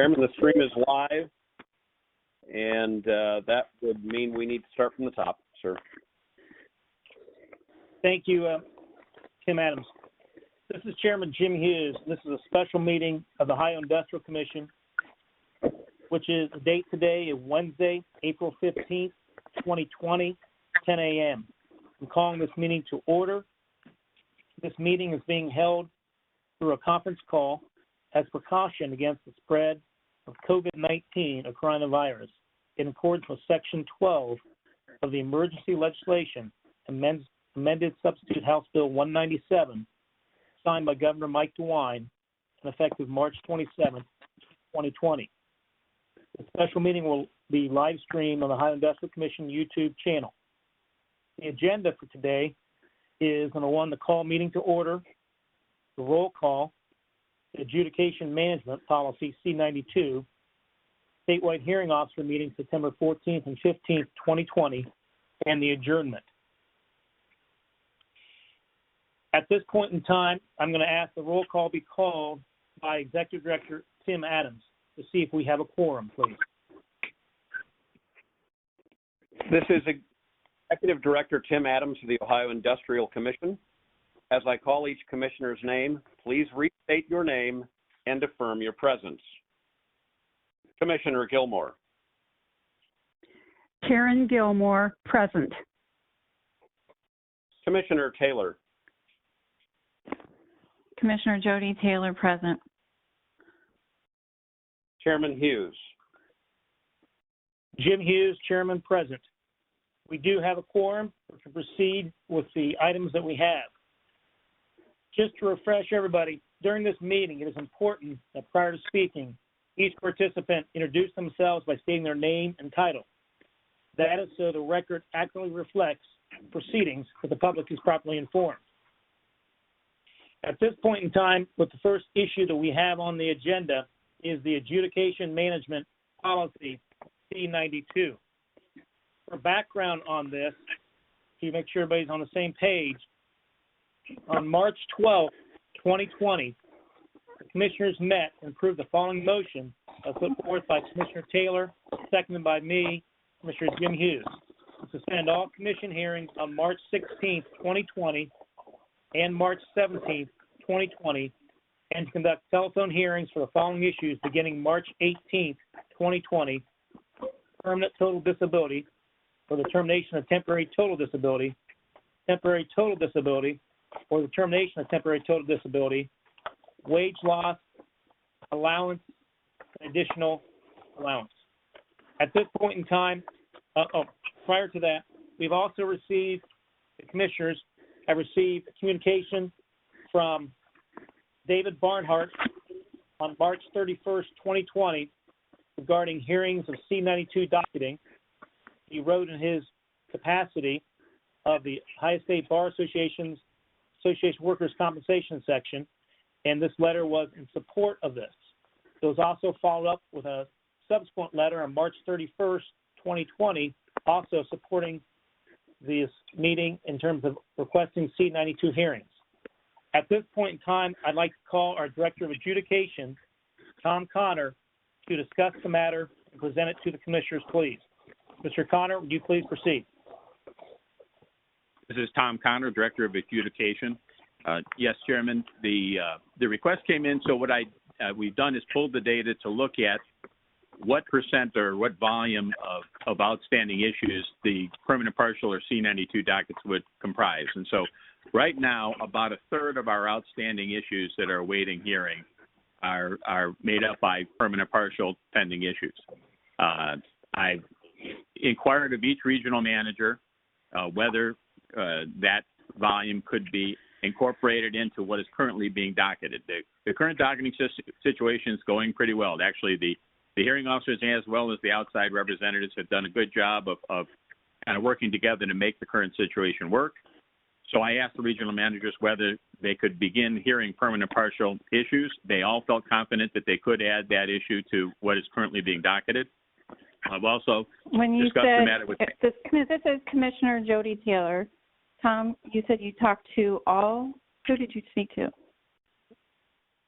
Chairman, the stream is live, and that would mean we need to start from the top, sir. Thank you, Tim Adams. This is Chairman Jim Hughes. This is a special meeting of the Ohio Industrial Commission, which is the date today is Wednesday, April 15th, 2020, 10 a.m. I'm calling this meeting to order. This meeting is being held through a conference call as precaution against the spread of COVID-19 or coronavirus in accordance with Section 12 of the Emergency Legislation, amended Substitute House Bill 197, signed by Governor Mike DeWine and effective March 27, 2020. The special meeting will be live streamed on the Ohio Industrial Commission YouTube channel. The agenda for today is number one, the call meeting to order, the roll call, the Adjudication Management Policy C-92, Statewide Hearing Officer meeting September 14th and 15th, 2020, and the adjournment. At this point in time, I'm going to ask the roll call be called by Executive Director Tim Adams to see if we have a quorum, please. This is Executive Director Tim Adams of the Ohio Industrial Commission. As I call each commissioner's name, please restate your name and affirm your presence. Commissioner Gilmore. Karen Gilmore, present. Commissioner Taylor. Commissioner Jody Taylor, present. Chairman Hughes. Jim Hughes, Chairman, present. We do have a quorum. We can proceed with the items that we have. Just to refresh everybody, during this meeting, it is important that prior to speaking, each participant introduce themselves by stating their name and title. That is so the record accurately reflects proceedings that the public is properly informed. At this point in time, with the first issue that we have on the agenda is the Adjudication Management Policy C-92. For background on this, to make sure everybody's on the same page, on March 12, 2020, the commissioners met and approved the following motion put forth by Commissioner Taylor, seconded by me, Commissioner Jim Hughes, to suspend all commission hearings on March 16, 2020 and March 17, 2020, and to conduct telephone hearings for the following issues beginning March 18, 2020, permanent total disability, or the termination of temporary total disability, or the termination of temporary total disability, wage loss, allowance, and additional allowance. At this point in time, prior to that, we've also received, the commissioners have received communication from David Barnhart on March 31st, 2020, regarding hearings of C-92 docketing. He wrote in his capacity of the Ohio State Bar Association Workers' Compensation Section, and this letter was in support of this. It was also followed up with a subsequent letter on March 31st, 2020, also supporting this meeting in terms of requesting C-92 hearings. At this point in time, I'd like to call our Director of Adjudication, Tom Connor, to discuss the matter and present it to the commissioners, please. Mr. Connor, would you please proceed? This is Tom Connor, Director of Adjudication. Yes, Chairman, the request came in, so what we've done is pulled the data to look at what percent or what volume of outstanding issues the permanent partial or C-92 dockets would comprise. And so right now, about a third of our outstanding issues that are awaiting hearing are made up by permanent partial pending issues. I've inquired of each regional manager whether that volume could be incorporated into what is currently being docketed. The current docketing situation is going pretty well. Actually, the hearing officers as well as the outside representatives have done a good job of kind of working together to make the current situation work. So I asked the regional managers whether they could begin hearing permanent partial issues. They all felt confident that they could add that issue to what is currently being docketed. I've also discussed the matter with... This is Commissioner Jody Taylor. Tom, you said you talked to all. Who did you speak to?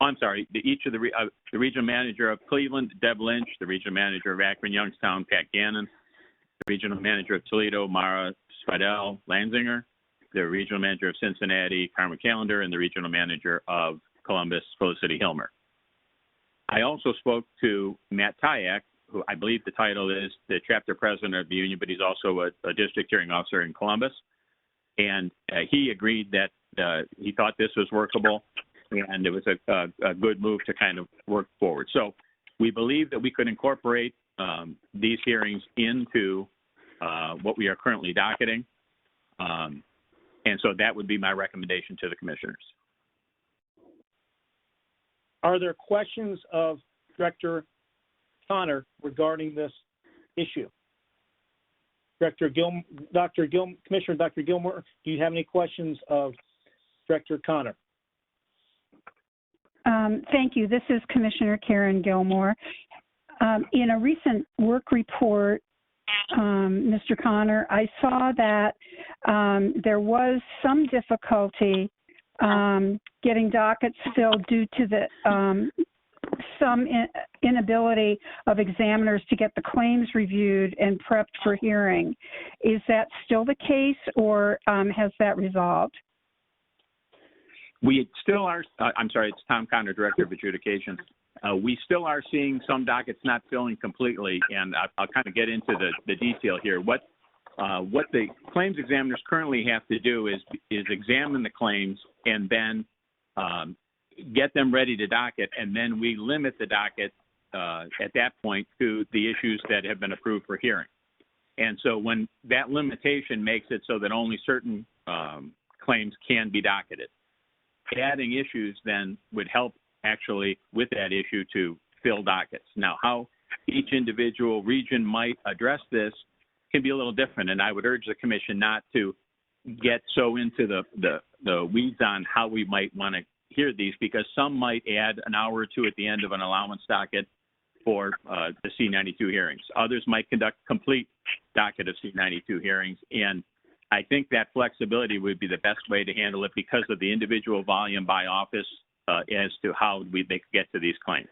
I'm sorry, the regional manager of Cleveland, Deb Lynch, the regional manager of Akron Youngstown, Pat Gannon, the regional manager of Toledo, Mara Spadell Lanzinger, the regional manager of Cincinnati, Karma Callender, and the regional manager of Columbus, Felicity Hilmer. I also spoke to Matt Tyak, who I believe the title is the chapter president of the union, but he's also a district hearing officer in Columbus. And he agreed that he thought this was workable, and it was a good move to kind of work forward. So we believe that we could incorporate these hearings into what we are currently docketing. And so that would be my recommendation to the commissioners. Are there questions of Director Connor regarding this issue? Commissioner Dr. Gilmore, do you have any questions of Director Connor? Thank you. This is Commissioner Karen Gilmore. In a recent work report, Mr. Connor, I saw that there was some difficulty getting dockets filled due to the some inability of examiners to get the claims reviewed and prepped for hearing. Is that still the case, or has that resolved? We still are, I'm sorry, it's Tom Connor, Director of Adjudication. We still are seeing some dockets not filling completely, and I'll kind of get into the detail here. What the claims examiners currently have to do is examine the claims and then get them ready to docket, and then we limit the docket at that point to the issues that have been approved for hearing. And so when that limitation makes it so that only certain claims can be docketed, adding issues then would help actually with that issue to fill dockets. Now, how each individual region might address this can be a little different, and I would urge the commission not to get so into the weeds on how we might want to hear these, because some might add an hour or two at the end of an allowance docket for the C-92 hearings. Others might conduct complete docket of C-92 hearings, and I think that flexibility would be the best way to handle it because of the individual volume by office as to how they could get to these claims.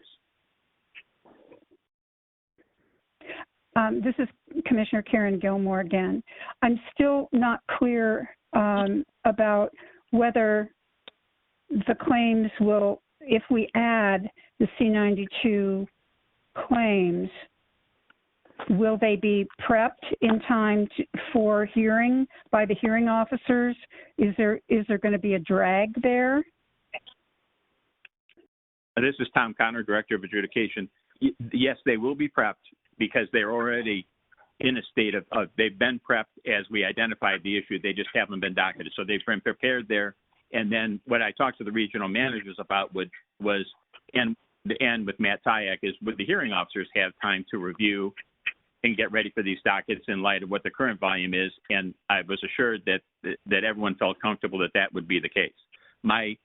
This is Commissioner Karen Gilmore again. I'm still not clear about whether the claims will, if we add the C-92 claims, will they be prepped in time for hearing by the hearing officers? Is there going to be a drag there? This is Tom Connor, Director of Adjudication. Yes, they will be prepped because they're already in a state of they've been prepped as we identified the issue. They just haven't been docketed. So they've been prepared there. And then what I talked to the regional managers about was and with Matt Tyak, is would the hearing officers have time to review and get ready for these dockets in light of what the current volume is. And I was assured that everyone felt comfortable that would be the case. My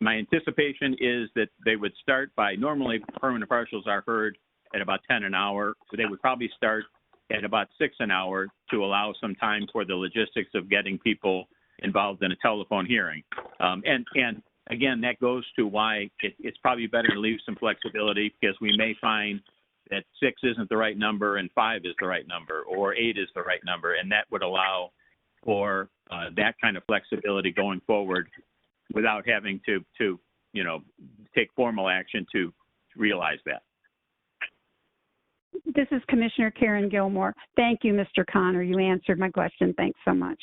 anticipation is that they would start by, normally permanent partials are heard at about 10 an hour. So they would probably start at about 6 an hour to allow some time for the logistics of getting people involved in a telephone hearing. And again, that goes to why it's probably better to leave some flexibility, because we may find that 6 isn't the right number and 5 is the right number, or 8 is the right number. And that would allow for that kind of flexibility going forward without having to take formal action to realize that. This is Commissioner Karen Gilmore. Thank you, Mr. Connor. You answered my question. Thanks so much.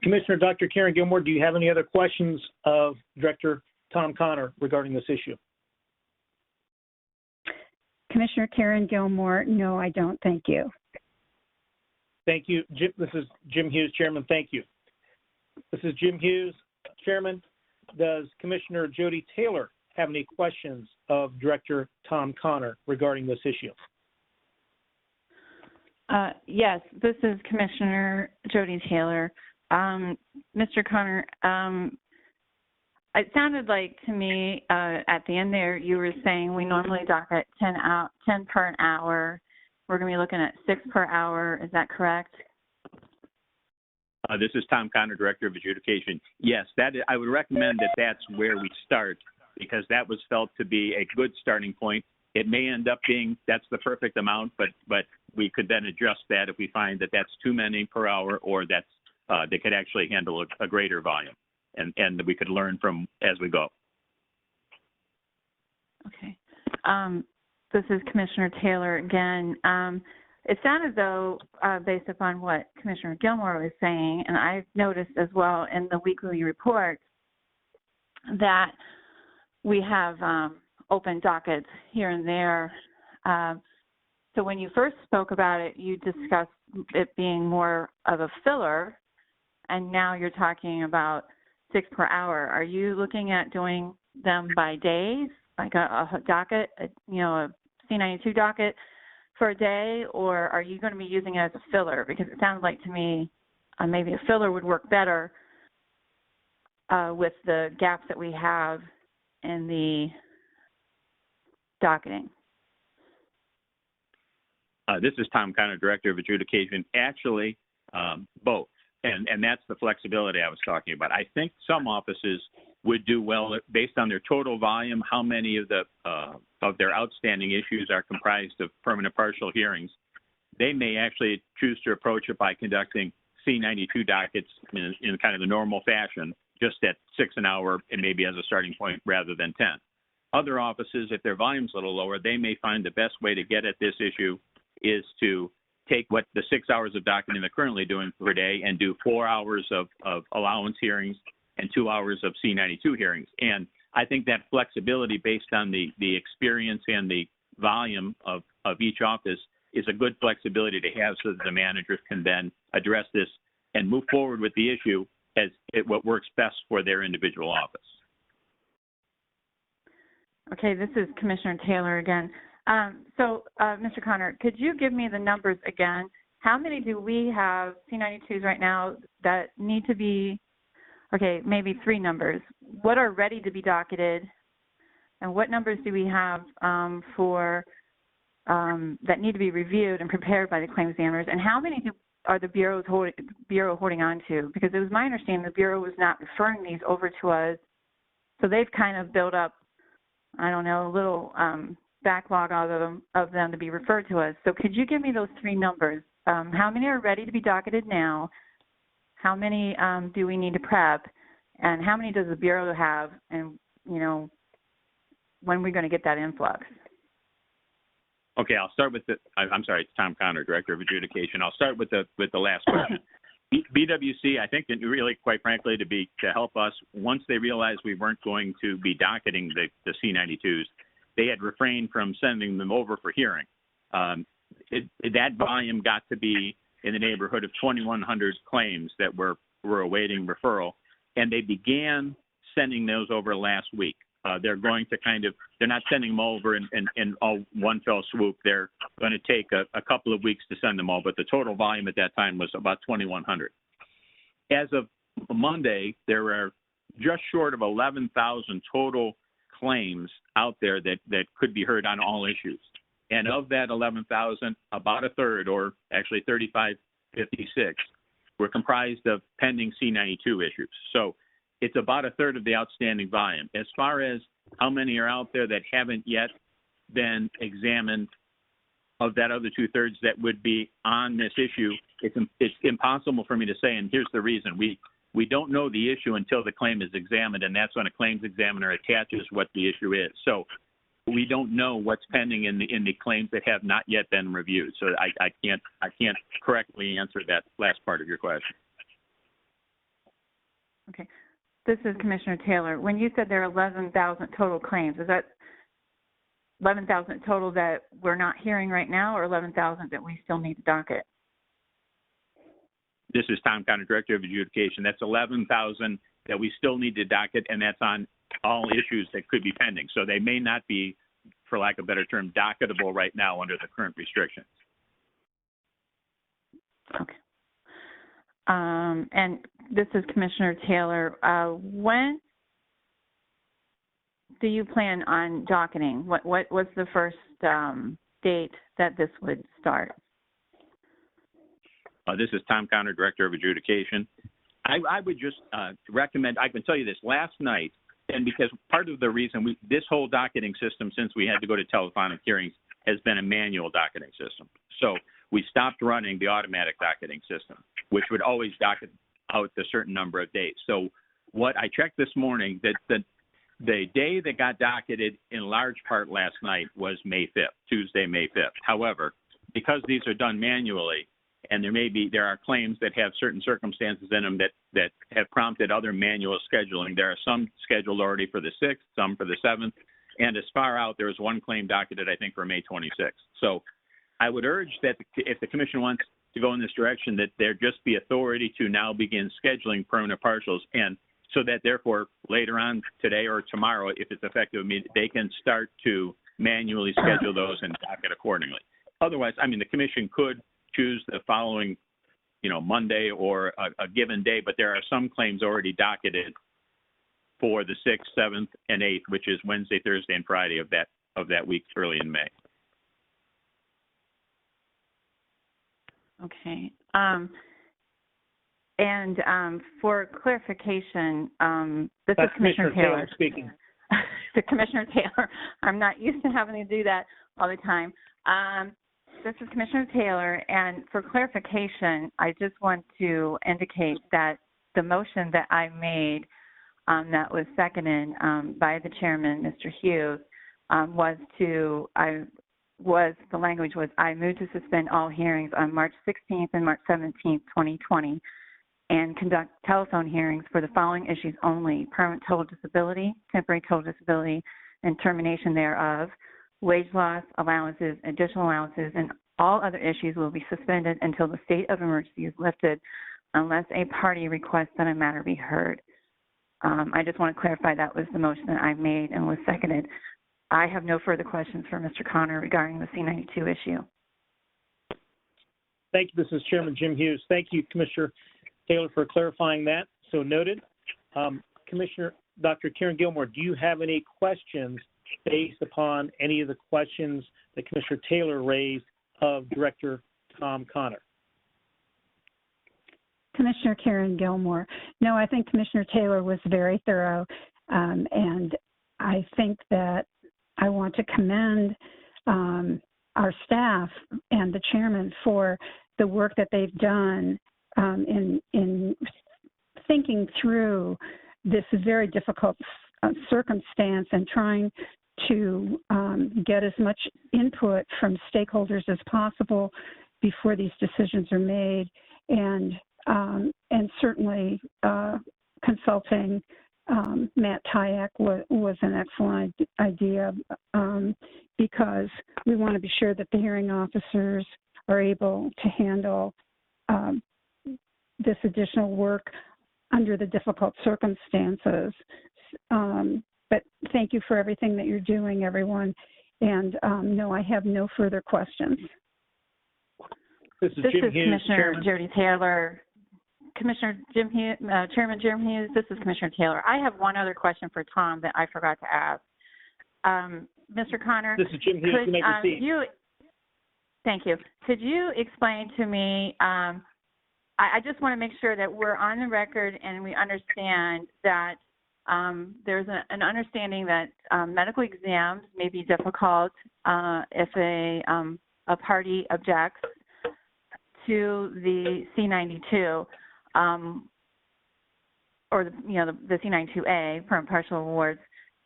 Commissioner Dr. Karen Gilmore, do you have any other questions of Director Tom Connor regarding this issue? Commissioner Karen Gilmore, no, I don't. Thank you. Thank you. This is Jim Hughes, Chairman. Thank you. This is Jim Hughes, Chairman. Does Commissioner Jody Taylor have any questions of Director Tom Connor regarding this issue? Yes, this is Commissioner Jody Taylor. Mr. Connor, it sounded like to me at the end there you were saying we normally docket 10 per hour. We're going to be looking at 6 per hour. Is that correct? This is Tom Connor, Director of Adjudication. Yes, I would recommend that that's where we start because that was felt to be a good starting point. It may end up being that's the perfect amount, but we could then adjust that if we find that that's too many per hour or that's they could actually handle a greater volume, and we could learn from as we go. Okay. This is Commissioner Taylor again. It sounded though, based upon what Commissioner Gilmore was saying, and I've noticed as well in the weekly report, that we have open dockets here and there. So when you first spoke about it, you discussed it being more of a filler, and now you're talking about 6 per hour. Are you looking at doing them by days, like a docket, a C92 docket for a day, or are you going to be using it as a filler? Because it sounds like to me maybe a filler would work better with the gaps that we have in the docketing. This is Tom Connor, Director of Adjudication. Actually, both. And that's the flexibility I was talking about. I think some offices would do well based on their total volume, how many of their outstanding issues are comprised of permanent partial hearings. They may actually choose to approach it by conducting C92 dockets in kind of the normal fashion, just at 6 an hour and maybe as a starting point rather than 10. Other offices, if their volume's a little lower, they may find the best way to get at this issue is to take what the 6 hours of docketing they're currently doing per day and do 4 hours of allowance hearings and 2 hours of C92 hearings. And I think that flexibility based on the experience and the volume of each office is a good flexibility to have so that the managers can then address this and move forward with the issue as what works best for their individual office. Okay, this is Commissioner Taylor again. Mr. Connor, could you give me the numbers again? How many do we have C92s right now that need to be, okay, maybe 3 numbers. What are ready to be docketed, and what numbers do we have that need to be reviewed and prepared by the claims examiners, and how many are the Bureau holding on to? Because it was my understanding the Bureau was not referring these over to us, so they've kind of built up, I don't know, a little backlog of them to be referred to us. So could you give me those 3 numbers? How many are ready to be docketed now? How many do we need to prep? And how many does the Bureau have? And, when are we going to get that influx? Okay, I'll start with I'm sorry, it's Tom Connor, Director of Adjudication. I'll start with the last question. BWC, I think, really, quite frankly, to help us, once they realized we weren't going to be docketing the C92s, they had refrained from sending them over for hearing. That volume got to be in the neighborhood of 2,100 claims that were awaiting referral, and they began sending those over last week. They're going to they're not sending them over in all one fell swoop. They're going to take a couple of weeks to send them all, but the total volume at that time was about 2,100. As of Monday, there are just short of 11,000 total claims out there that could be heard on all issues. And of that 11,000, about a third, or actually 3,556, were comprised of pending C92 issues. So it's about a third of the outstanding volume. As far as how many are out there that haven't yet been examined, of that other 2/3 that would be on this issue, it's impossible for me to say, and here's the reason. We don't know the issue until the claim is examined, and that's when a claims examiner attaches what the issue is. So we don't know what's pending in the claims that have not yet been reviewed. So I can't correctly answer that last part of your question. Okay. This is Commissioner Taylor. When you said there are 11,000 total claims, is that 11,000 total that we're not hearing right now, or 11,000 that we still need to docket? This is Tom Connor, Director of Adjudication. That's 11,000 that we still need to docket, and that's on all issues that could be pending. So they may not be, for lack of a better term, docketable right now under the current restrictions. Okay. And this is Commissioner Taylor. When do you plan on docketing? What's the first date that this would start? This is Tom Connor, Director of Adjudication. I would just recommend, I can tell you this, last night, and because part of the reason this whole docketing system, since we had to go to telephonic hearings, has been a manual docketing system. So we stopped running the automatic docketing system, which would always docket out a certain number of days. So what I checked this morning, that the day that got docketed in large part last night was May 5th, Tuesday, May 5th. However, because these are done manually, and there are claims that have certain circumstances in them that have prompted other manual scheduling. There are some scheduled already for the 6th, some for the 7th, and as far out, there was one claim docketed, I think, for May 26th. So I would urge that if the commission wants to go in this direction, that there just be authority to now begin scheduling permanent partials, and so that therefore later on today or tomorrow, if it's effective, they can start to manually schedule those and docket accordingly. Otherwise, I mean, the commission could choose the following, Monday or a given day, but there are some claims already docketed for the 6th, 7th, and 8th, which is Wednesday, Thursday, and Friday of that week early in May. Okay. For clarification, this is Commissioner Taylor speaking. To Commissioner Taylor. I'm not used to having to do that all the time. This is Commissioner Taylor, and for clarification, I just want to indicate that the motion that I made that was seconded by the chairman, Mr. Hughes, the language was, I move to suspend all hearings on March 16th and March 17th, 2020, and conduct telephone hearings for the following issues only: permanent total disability, temporary total disability, and termination thereof, wage loss, allowances, additional allowances, and all other issues will be suspended until the state of emergency is lifted unless a party requests that a matter be heard. I just want to clarify that was the motion that I made and was seconded. I have no further questions for Mr. Connor regarding the C-92 issue. Thank you. This is Chairman Jim Hughes. Thank you, Commissioner Taylor, for clarifying that. So noted. Commissioner Dr. Karen Gilmore, do you have any questions based upon any of the questions that Commissioner Taylor raised of Director Tom Connor? Commissioner Karen Gilmore. No, I think Commissioner Taylor was very thorough, and I think that I want to commend our staff and the chairman for the work that they've done in thinking through this very difficult circumstance and trying to get as much input from stakeholders as possible before these decisions are made, and certainly consulting Matt Tyack was an excellent idea because we want to be sure that the hearing officers are able to handle this additional work under the difficult circumstances. But thank you for everything that you're doing, everyone. And no, I have no further questions. This is Jim Hughes, Commissioner Chairman. Jody Taylor. Commissioner Jim Hughes, Chairman Jim Hughes, this is Commissioner Taylor. I have one other question for Tom that I forgot to ask. Mr. Connor, this is Jim Hughes. You may proceed. Thank you. Could you explain to me, I just want to make sure that we're on the record and we understand that there's an understanding that medical exams may be difficult if a party objects to the C-92 or the C-92A, permanent partial awards.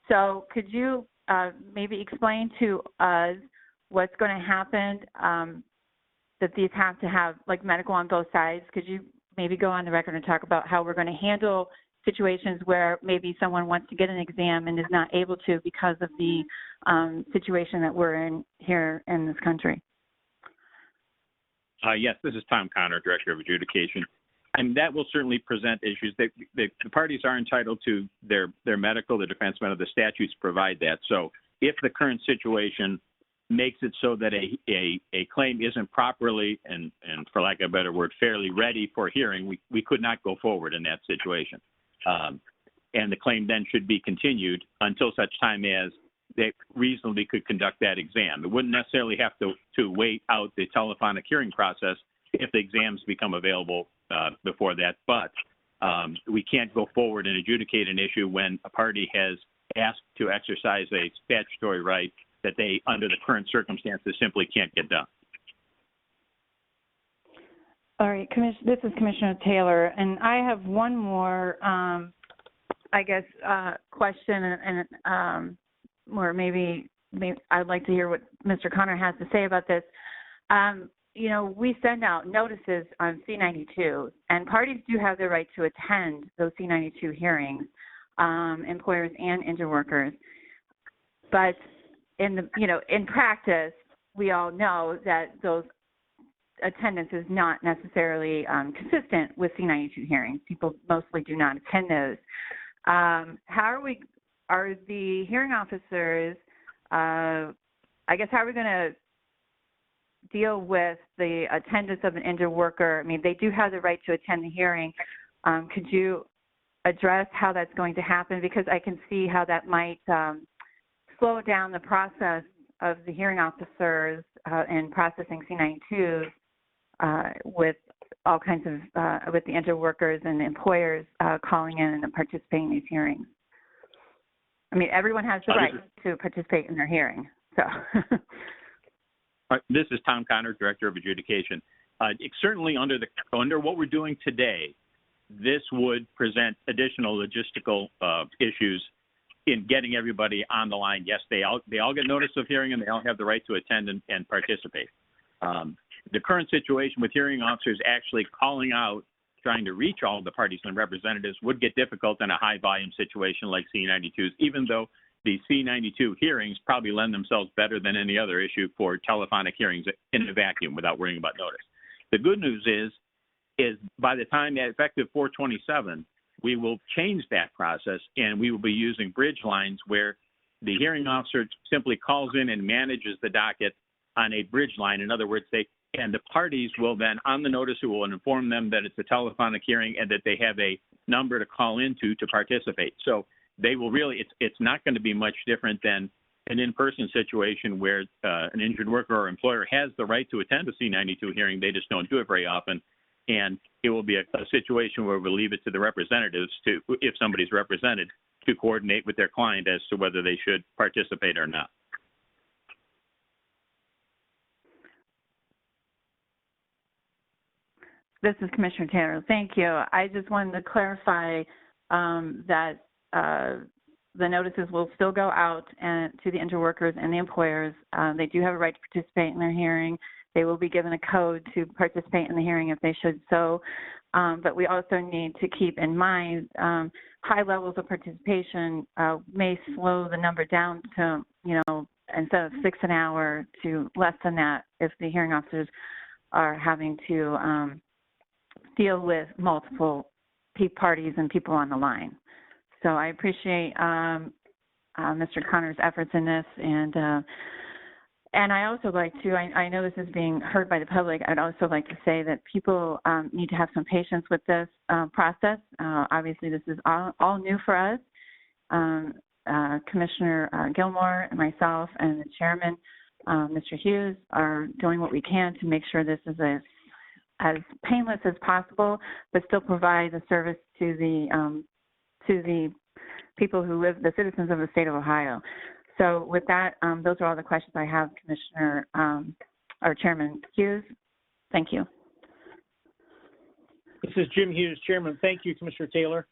So could you maybe explain to us what's going to happen, that these have to have like medical on both sides? Could you maybe go on the record and talk about how we're going to handle situations where maybe someone wants to get an exam and is not able to because of the situation that we're in here in this country? Yes, this is Tom Connor, Director of Adjudication. And that will certainly present issues. The parties are entitled to their medical, the defensemen of the statutes provide that. So if the current situation makes it so that a claim isn't properly and for lack of a better word, fairly ready for hearing, we could not go forward in that situation. And the claim then should be continued until such time as they reasonably could conduct that exam. It wouldn't necessarily have to wait out the telephonic hearing process if the exams become available before that. But we can't go forward and adjudicate an issue when a party has asked to exercise a statutory right that they, under the current circumstances, simply can't get done. All right, this is Commissioner Taylor, and I have one more, question, and or maybe I'd like to hear what Mr. Connor has to say about this. We send out notices on C-92, and parties do have the right to attend those C-92 hearings, employers and interworkers. But in practice, we all know that those attendance is not necessarily consistent with C-92 hearings. People mostly do not attend those. Are the hearing officers, how are we going to deal with the attendance of an interworker? I mean, they do have the right to attend the hearing. Could you address how that's going to happen? Because I can see how that might slow down the process of the hearing officers in processing C-92s with all kinds of, with the interworkers and the employers calling in and participating in these hearings. I mean, everyone has the right to participate in their hearing, so. This is Tom Connor, Director of Adjudication. Certainly under what we're doing today, this would present additional logistical issues in getting everybody on the line. Yes, they all get notice of hearing, and they all have the right to attend and participate. The current situation with hearing officers actually calling out, trying to reach all of the parties and representatives would get difficult in a high volume situation like C-92s, even though the C-92 hearings probably lend themselves better than any other issue for telephonic hearings in a vacuum without worrying about notice. The good news is by the time effective 4/27, we will change that process, and we will be using bridge lines where the hearing officer simply calls in and manages the docket on a bridge line. In other words, and the parties will then, on the notice, will inform them that it's a telephonic hearing and that they have a number to call into to participate. So they will really, it's not going to be much different than an in-person situation where an injured worker or employer has the right to attend a C-92 hearing. They just don't do it very often. And it will be a situation where we'll leave it to the representatives to, if somebody's represented, to coordinate with their client as to whether they should participate or not. This is Commissioner Taylor. Thank you. I just wanted to clarify that the notices will still go out to the interworkers and the employers. They do have a right to participate in their hearing. They will be given a code to participate in the hearing if they should so. But we also need to keep in mind high levels of participation may slow the number down to, instead of 6 an hour to less than that if the hearing officers are having to deal with multiple parties and people on the line. So I appreciate Mr. Connor's efforts in this, and I also like to, I know this is being heard by the public, I'd also like to say that people need to have some patience with this process. Obviously, this is all new for us. Commissioner Gilmore and myself and the chairman, Mr. Hughes, are doing what we can to make sure this is as painless as possible, but still provide the service to the people who live, the citizens of the state of Ohio. So with that, those are all the questions I have, Commissioner, or Chairman Hughes. Thank you. This is Jim Hughes, Chairman. Thank you, Commissioner Taylor.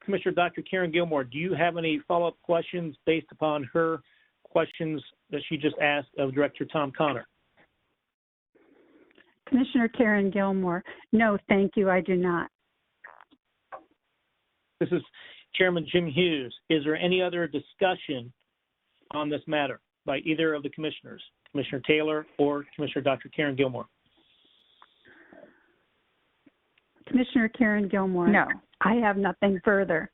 Commissioner Dr. Karen Gilmore, do you have any follow-up questions based upon her questions that she just asked of Director Tom Connor? Commissioner Karen Gilmore, no, thank you, I do not. This is Chairman Jim Hughes. Is there any other discussion on this matter by either of the commissioners, Commissioner Taylor or Commissioner Dr. Karen Gilmore? Commissioner Karen Gilmore. No. I have nothing further.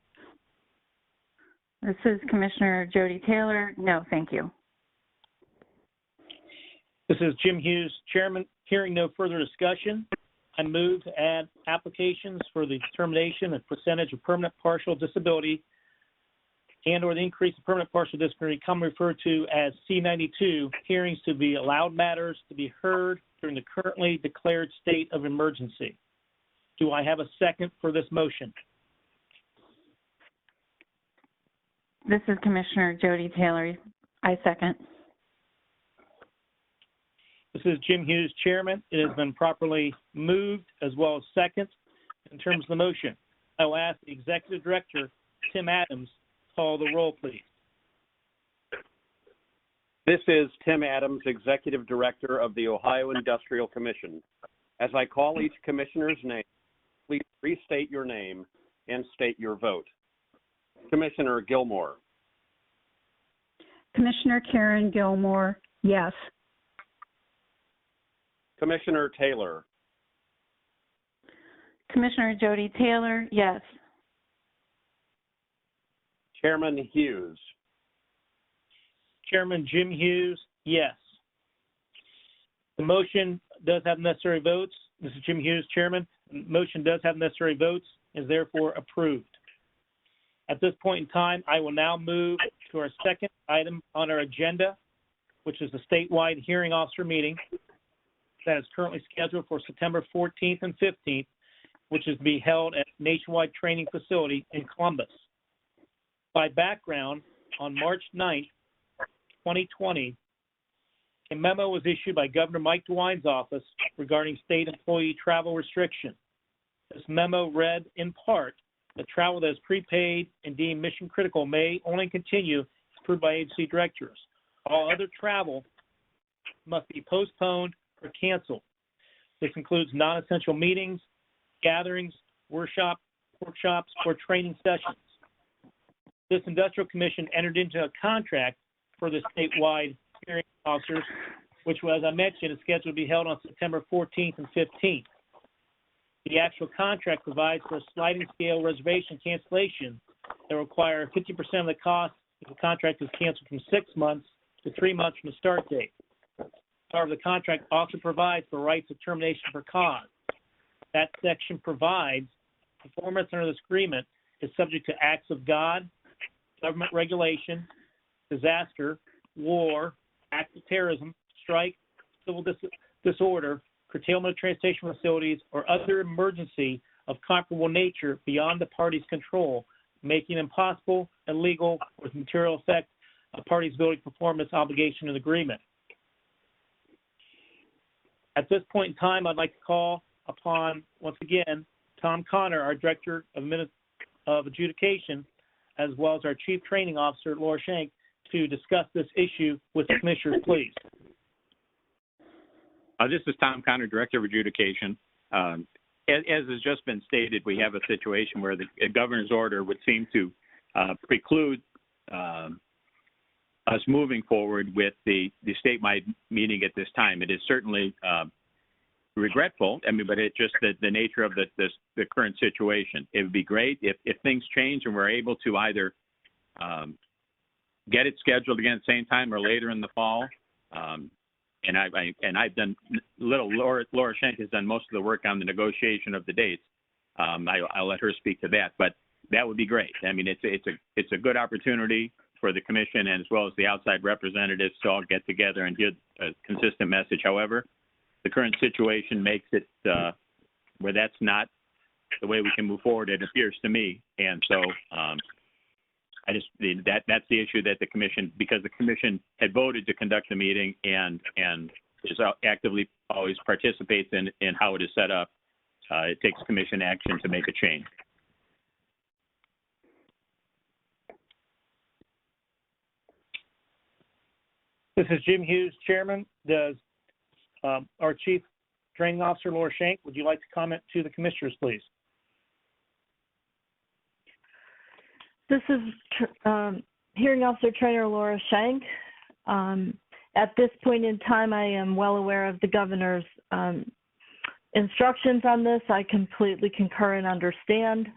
This is Commissioner Jody Taylor. No, thank you. This is Jim Hughes, Chairman. Hearing no further discussion, I move to add applications for the determination of percentage of permanent partial disability and/or the increase in permanent partial disciplinary, commonly referred to as C-92, hearings to be allowed matters to be heard during the currently declared state of emergency. Do I have a second for this motion? This is Commissioner Jody Taylor. I second. This is Jim Hughes, Chairman. It has been properly moved as well as second. In terms of the motion, I will ask the Executive Director, Tim Adams, call the roll, please. This is Tim Adams, Executive Director of the Ohio Industrial Commission. As I call each commissioner's name, please restate your name and state your vote. Commissioner Gilmore. Commissioner Karen Gilmore, yes. Commissioner Taylor. Commissioner Jody Taylor, yes. Chairman Hughes. Chairman Jim Hughes, yes. The motion does have necessary votes. This is Jim Hughes, Chairman. The motion does have necessary votes and is therefore approved. At this point in time, I will now move to our second item on our agenda, which is the statewide hearing officer meeting that is currently scheduled for September 14th and 15th, which is to be held at Nationwide Training Facility in Columbus. By background, on March 9th, 2020, a memo was issued by Governor Mike DeWine's office regarding state employee travel restriction. This memo read, in part, that travel that is prepaid and deemed mission critical may only continue as approved by agency directors. All other travel must be postponed or canceled. This includes non-essential meetings, gatherings, workshops, or training sessions. This industrial commission entered into a contract for the statewide hearing officers, which, as I mentioned, is scheduled to be held on September 14th and 15th. The actual contract provides for a sliding scale reservation cancellation that require 50% of the cost if the contract is canceled from 6 months to 3 months from the start date. However, the contract also provides for rights of termination for cause. That section provides performance under this agreement is subject to acts of God, government regulation, disaster, war, act of terrorism, strike, civil disorder, curtailment of transportation facilities, or other emergency of comparable nature beyond the party's control, making it impossible, illegal, with material effect a party's ability to perform its obligation and agreement. At this point in time, I'd like to call upon, once again, Tom Connor, our Director of Adjudication, as well as our Chief Training Officer, Laura Schenk, to discuss this issue with the Commissioners, please. This is Tom Connor, Director of Adjudication. As has just been stated, we have a situation where the governor's order would seem to preclude us moving forward with the statewide meeting at this time. It is certainly regretful, but it's just the nature of the current situation. It would be great if things change and we're able to either get it scheduled again at the same time or later in the fall. And I've done Laura Schenk has done most of the work on the negotiation of the dates. I'll let her speak to that, but that would be great. It's a good opportunity for the commission and as well as the outside representatives to all get together and give a consistent message. However, the current situation makes it where that's not the way we can move forward, it appears to me. And so that's the issue that the commission, because the commission had voted to conduct the meeting and is actively always participates in how it is set up, it takes commission action to make a change. This is Jim Hughes, Chairman. Does our Chief Training Officer, Laura Schenk, would you like to comment to the Commissioners, please? This is Hearing Officer Trainer Laura Schenk. At this point in time, I am well aware of the Governor's instructions on this. I completely concur and understand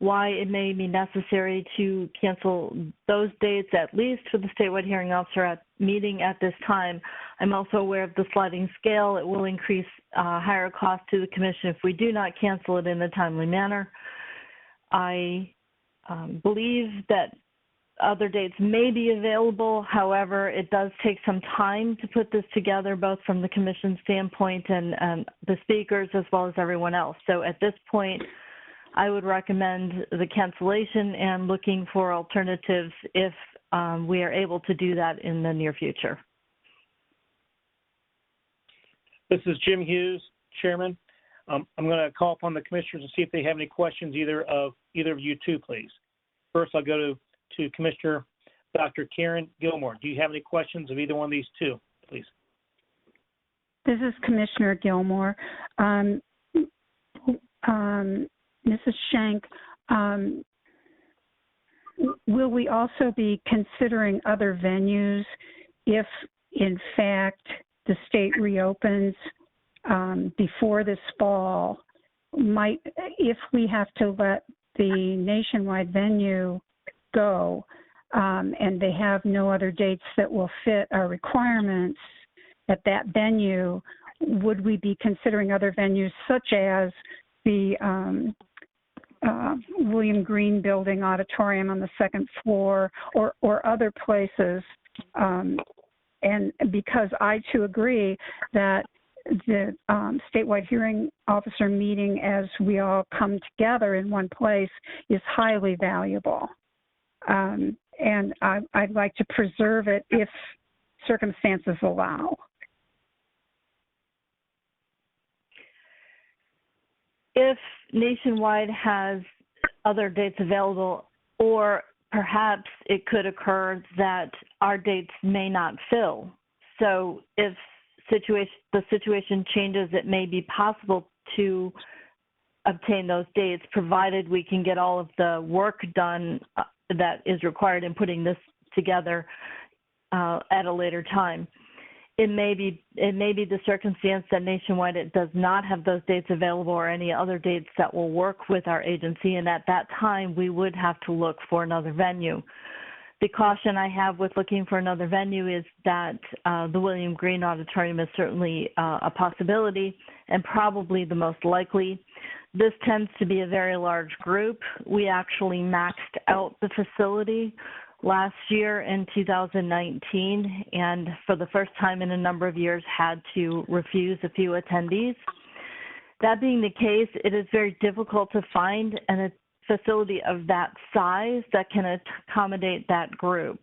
why it may be necessary to cancel those dates, at least for the statewide hearing officer meeting at this time. I'm also aware of the sliding scale. It will increase higher cost to the commission if we do not cancel it in a timely manner. I believe that other dates may be available. However, it does take some time to put this together, both from the commission standpoint and the speakers as well as everyone else. So at this point, I would recommend the cancellation and looking for alternatives if we are able to do that in the near future. This is Jim Hughes, Chairman. I'm going to call upon the commissioners to see if they have any questions, either of you two, please. First, I'll go to Commissioner Dr. Karen Gilmore. Do you have any questions of either one of these two, please? This is Commissioner Gilmore. Mrs. Schenk, will we also be considering other venues if, in fact, the state reopens before this fall? If we have to let the nationwide venue go and they have no other dates that will fit our requirements at that venue, would we be considering other venues such as the William Green Building auditorium on the second floor or other places? And because I too agree that the statewide hearing officer meeting, as we all come together in one place, is highly valuable. And I'd like to preserve it if circumstances allow. If Nationwide has other dates available, or perhaps it could occur that our dates may not fill. So if the situation changes, it may be possible to obtain those dates, provided we can get all of the work done that is required in putting this together at a later time. It may be the circumstance that Nationwide it does not have those dates available or any other dates that will work with our agency, and at that time we would have to look for another venue. The caution I have with looking for another venue is that the William Green Auditorium is certainly a possibility and probably the most likely. This tends to be a very large group. We actually maxed out the facility last year in 2019, and for the first time in a number of years had to refuse a few attendees. That being the case, it is very difficult to find a facility of that size that can accommodate that group.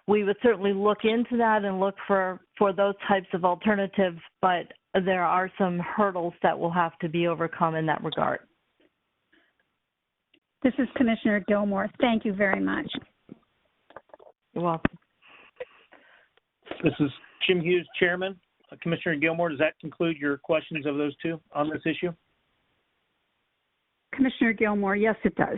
We would certainly look into that and look for those types of alternatives, but there are some hurdles that will have to be overcome in that regard. This is Commissioner Gilmore. Thank you very much. You're welcome. This is Jim Hughes, Chairman. Commissioner Gilmore, does that conclude your questions of those two on this issue? Commissioner Gilmore, yes, it does.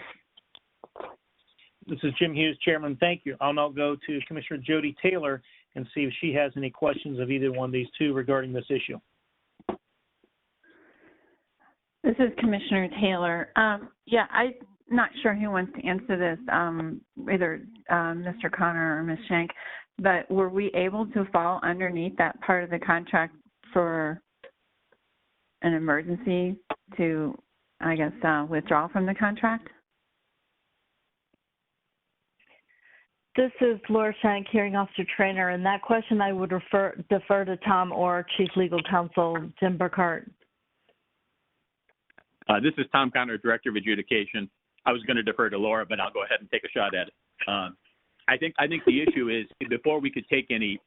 This is Jim Hughes, Chairman. Thank you. I'll now go to Commissioner Jody Taylor and see if she has any questions of either one of these two regarding this issue. This is Commissioner Taylor. Yeah, I'm not sure who wants to answer this, either Mr. Connor or Ms. Schenk, but were we able to fall underneath that part of the contract for an emergency to, I guess, withdraw from the contract? This is Laura Schenk, Hearing Officer Trainer, and that question I would defer to Tom or Chief Legal Counsel Jim Burkhart. This is Tom Connor, Director of Adjudication. I was going to defer to Laura, but I'll go ahead and take a shot at it. I think the issue is before we could take any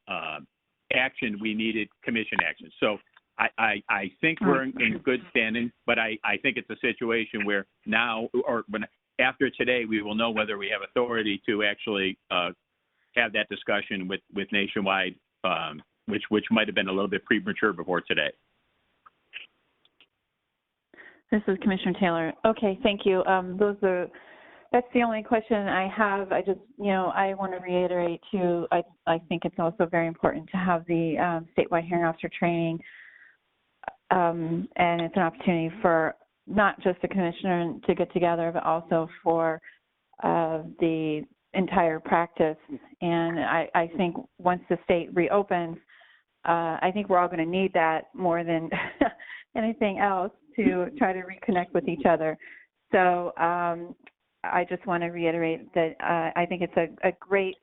action, we needed commission action. So I think we're in good standing, but I think it's a situation where now or when after today we will know whether we have authority to actually have that discussion with Nationwide, which might have been a little bit premature before today. This is Commissioner Taylor. Okay, thank you. That's the only question I have. I just, I want to reiterate too, I think it's also very important to have the statewide hearing officer training, and it's an opportunity for not just the commissioner to get together, but also for the entire practice. And I think once the state reopens, I think we're all going to need that more than anything else to try to reconnect with each other. So I just want to reiterate that I think it's a great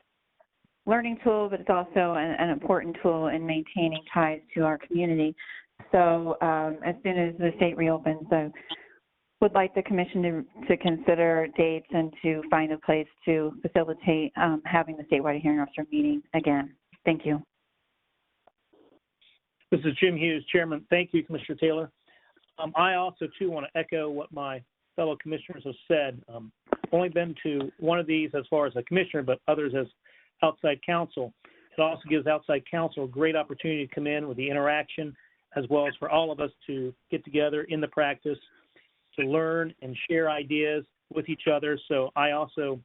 learning tool, but it's also an important tool in maintaining ties to our community. So as soon as the state reopens, I would like the commission to consider dates and to find a place to facilitate having the statewide hearing officer meeting again. Thank you. This is Jim Hughes, Chairman. Thank you, Commissioner Taylor. I also, too, want to echo what my fellow commissioners have said. Only been to one of these as far as a commissioner, but others as outside counsel. It also gives outside counsel a great opportunity to come in with the interaction, as well as for all of us to get together in the practice, to learn and share ideas with each other. So I also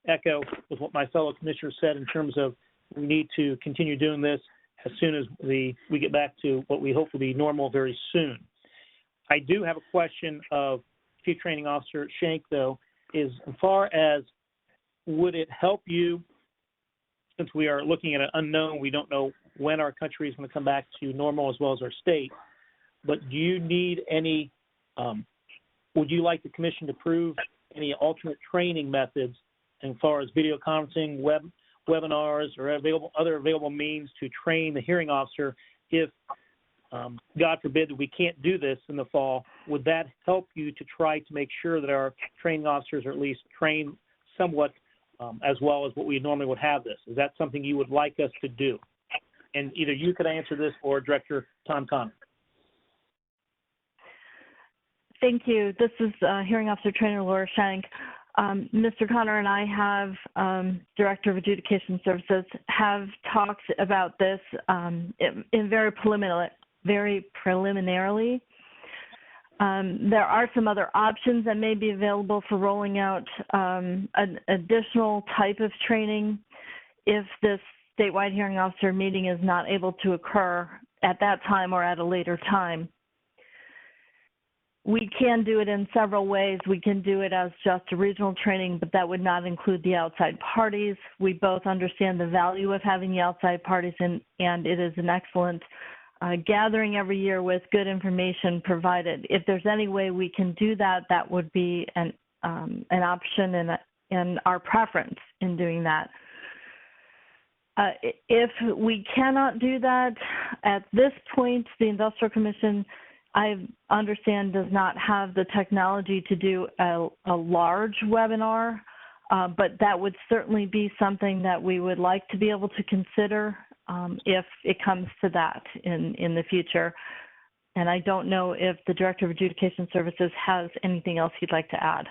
echo with what my fellow commissioners said in terms of we need to continue doing this as soon as we get back to what we hope will be normal very soon. I do have a question of Chief Training Officer Shank, though, is as far as would it help you, since we are looking at an unknown, we don't know when our country is going to come back to normal as well as our state, but do you need any, would you like the commission to approve any alternate training methods as far as video conferencing, webinars, or other available means to train the hearing officer if, God forbid, that we can't do this in the fall? Would that help you to try to make sure that our training officers are at least trained somewhat as well as what we normally would have this? Is that something you would like us to do? And either you could answer this or Director Tom Connor. Thank you. This is Hearing Officer Trainer Laura Shank. Mr. Connor and I have, Director of Adjudication Services, have talked about this in very preliminarily. There are some other options that may be available for rolling out an additional type of training if this statewide hearing officer meeting is not able to occur at that time or at a later time. We can do it in several ways. We can do it as just a regional training, but that would not include the outside parties. We both understand the value of having the outside parties, and it is an excellent gathering every year with good information provided. If there's any way we can do that, that would be an option and our preference in doing that. If we cannot do that, at this point, the Industrial Commission, I understand, does not have the technology to do a large webinar, but that would certainly be something that we would like to be able to consider if it comes to that in the future. And I don't know if the Director of Adjudication Services has anything else he'd like to add.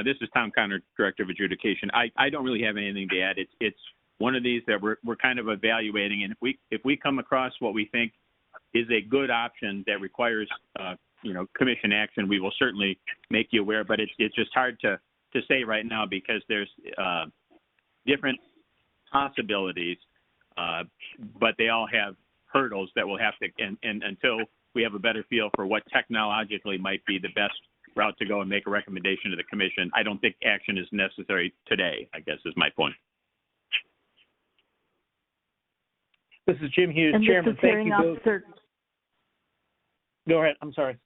This is Tom Connor, Director of Adjudication. I don't really have anything to add. It's one of these that we're kind of evaluating, and if we come across what we think is a good option that requires commission action, we will certainly make you aware. But it's just hard to say right now because there's different possibilities, but they all have hurdles that we'll have to, and until we have a better feel for what technologically might be the best route to go and make a recommendation to the commission, I don't think action is necessary today, I guess is my point. This is Jim Hughes, and Chairman. Thank you both. Go ahead. I'm sorry.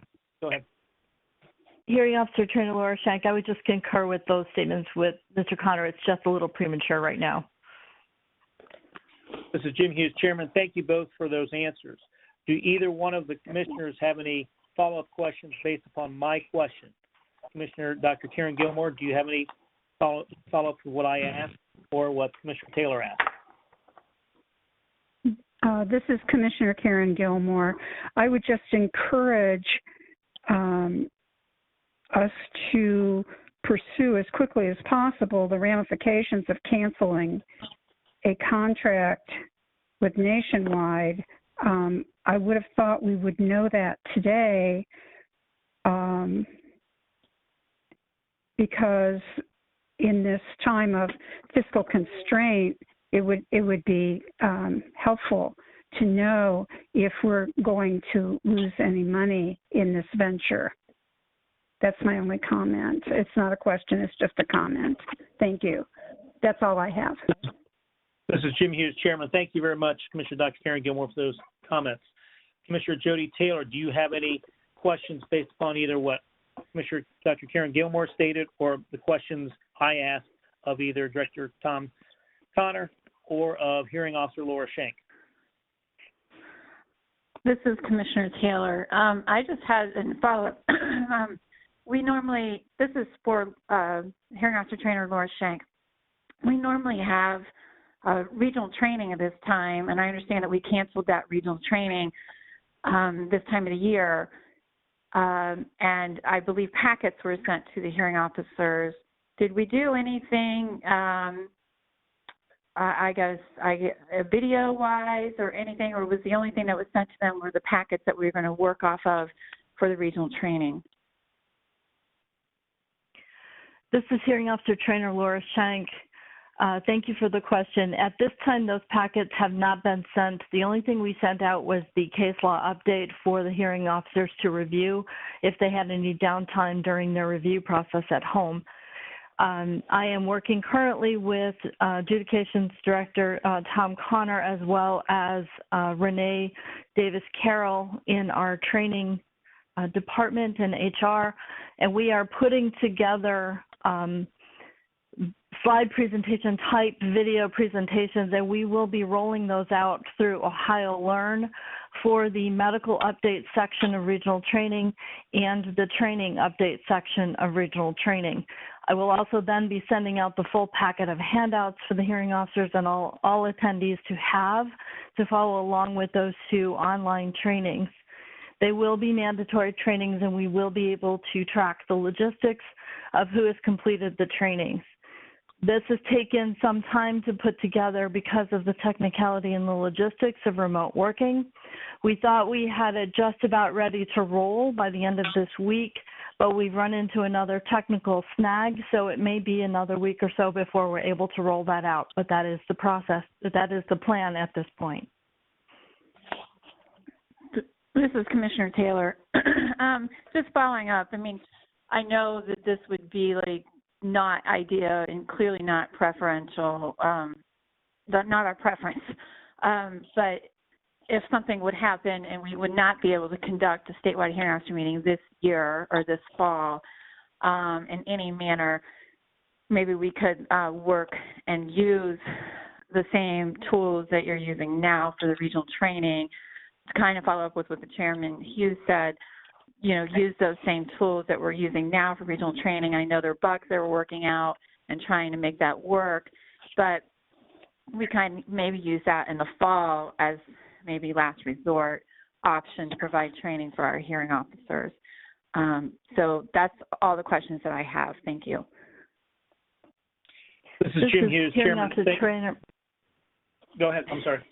Go ahead. Hearing Officer Trainer Laura Shank, I would just concur with those statements with Mr. Connor. It's just a little premature right now. This is Jim Hughes, Chairman. Thank you both for those answers. Do either one of the commissioners have any follow-up questions based upon my question? Commissioner Dr. Karen Gilmore, do you have any follow-up to what I asked or what Commissioner Taylor asked? This is Commissioner Karen Gilmore. I would just encourage us to pursue as quickly as possible the ramifications of canceling a contract with Nationwide. I would have thought we would know that today because in this time of fiscal constraint, it would be helpful to know if we're going to lose any money in this venture. That's my only comment. It's not a question, it's just a comment. Thank you. That's all I have. This is Jim Hughes, Chairman. Thank you very much, Commissioner Dr. Karen Gilmore, for those comments. Commissioner Jody Taylor, do you have any questions based upon either what Commissioner Dr. Karen Gilmore stated or the questions I asked of either Director Tom Connor or of Hearing Officer Laura Schenk? This is Commissioner Taylor. I just had a follow-up. This is for Hearing Officer Trainer Laura Schenk. We normally have regional training at this time, and I understand that we canceled that regional training this time of the year. And I believe packets were sent to the hearing officers. Did we do anything, video-wise or anything, or was the only thing that was sent to them were the packets that we were going to work off of for the regional training? This is Hearing Officer Trainer Laura Schenk. Thank you for the question. At this time, those packets have not been sent. The only thing we sent out was the case law update for the hearing officers to review if they had any downtime during their review process at home. I am working currently with Adjudications Director Tom Connor, as well as Renee Davis-Carroll in our training department and HR, and we are putting together slide presentation type video presentations, and we will be rolling those out through Ohio Learn for the medical update section of regional training and the training update section of regional training. I will also then be sending out the full packet of handouts for the hearing officers and all attendees to follow along with those two online trainings. They will be mandatory trainings, and we will be able to track the logistics of who has completed the trainings. This has taken some time to put together because of the technicality and the logistics of remote working. We thought we had it just about ready to roll by the end of this week, but we've run into another technical snag, so it may be another week or so before we're able to roll that out. But that is the process, that is the plan at this point. This is Commissioner Taylor. Just following up, I mean, I know that this would be like not idea and clearly not preferential, not our preference. But if something would happen and we would not be able to conduct a statewide hearing officer meeting this year or this fall in any manner, maybe we could work and use the same tools that you're using now for the regional training to kind of follow up with what the Chairman Hughes said. You know, use those same tools that we're using now for regional training. I know there are bugs that we're working out and trying to make that work, but we kind of maybe use that in the fall as maybe last resort option to provide training for our hearing officers. So that's all the questions that I have. Thank you. This is Jim Hughes, Chairman. Trainer. Go ahead. I'm sorry.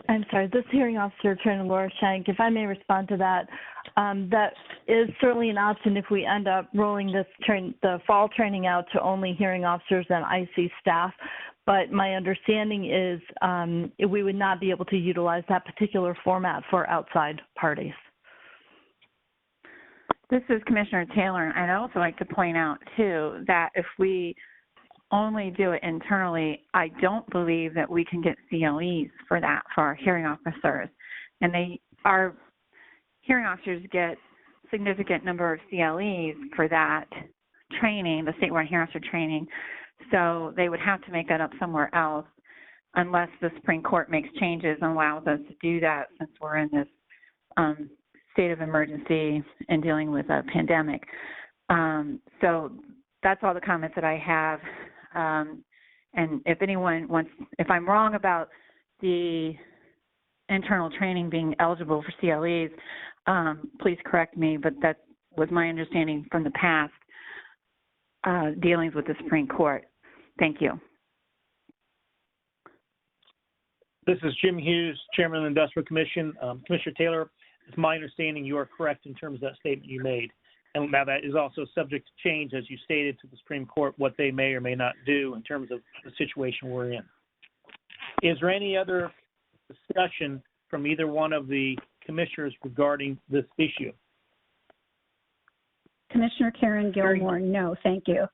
I'm sorry, this hearing officer, Trainer Laura Schenk, if I may respond to that, that is certainly an option if we end up rolling the fall training out to only hearing officers and IC staff. But my understanding is we would not be able to utilize that particular format for outside parties. This is Commissioner Taylor, and I'd also like to point out, too, that if we only do it internally, I don't believe that we can get CLEs for that for our hearing officers. And our hearing officers get significant number of CLEs for that training, the statewide hearing officer training. So they would have to make that up somewhere else unless the Supreme Court makes changes and allows us to do that, since we're in this state of emergency and dealing with a pandemic. So that's all the comments that I have. And if anyone wants, if I'm wrong about the internal training being eligible for CLEs, please correct me, but that was my understanding from the past dealings with the Supreme Court. Thank you. This is Jim Hughes, Chairman of the Industrial Commission. Commissioner Taylor, it's my understanding you are correct in terms of that statement you made. And now that is also subject to change, as you stated, to the Supreme Court, what they may or may not do in terms of the situation we're in. Is there any other discussion from either one of the commissioners regarding this issue? Commissioner Karen Gilmore, no, thank you.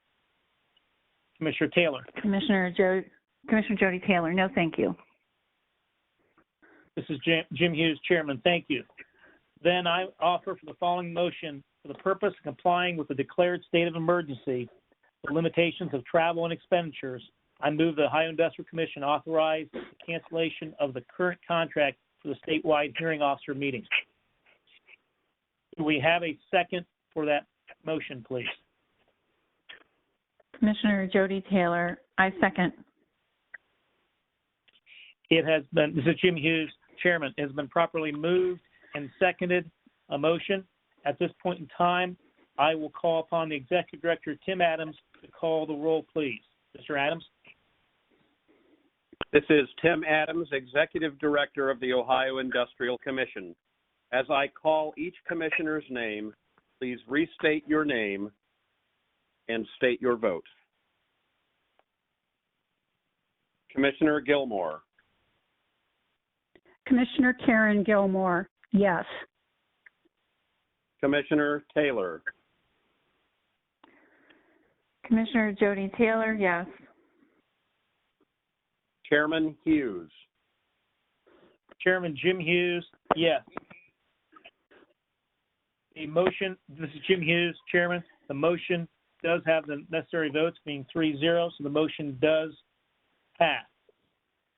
Commissioner Taylor. Commissioner Jody Taylor, no, thank you. This is Jim Hughes, Chairman. Thank you. Then I offer for the following motion for for the purpose of complying with the declared state of emergency, the limitations of travel and expenditures, I move the Ohio Industrial Commission authorize the cancellation of the current contract for the statewide hearing officer meetings. Do we have a second for that motion, please? Commissioner Jody Taylor, I second. It has been, this is Jim Hughes, Chairman. It has been properly moved and seconded a motion. At this point in time, I will call upon the Executive Director, Tim Adams, to call the roll, please. Mr. Adams? This is Tim Adams, Executive Director of the Ohio Industrial Commission. As I call each commissioner's name, please restate your name and state your vote. Commissioner Gilmore. Commissioner Karen Gilmore, yes. Commissioner Taylor. Commissioner Jody Taylor, yes. Chairman Hughes. Chairman Jim Hughes, yes. The motion, this is Jim Hughes, Chairman. The motion does have the necessary votes, being 3-0, so the motion does pass.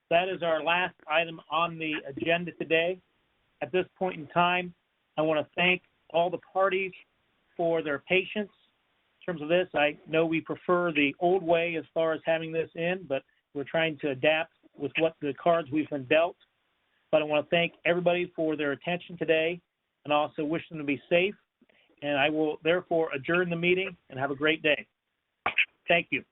That is our last item on the agenda today. At this point in time, I want to thank all the parties for their patience. In terms of this, I know we prefer the old way as far as having this in, but we're trying to adapt with what the cards we've been dealt. But I want to thank everybody for their attention today and also wish them to be safe. And I will therefore adjourn the meeting and have a great day. Thank you.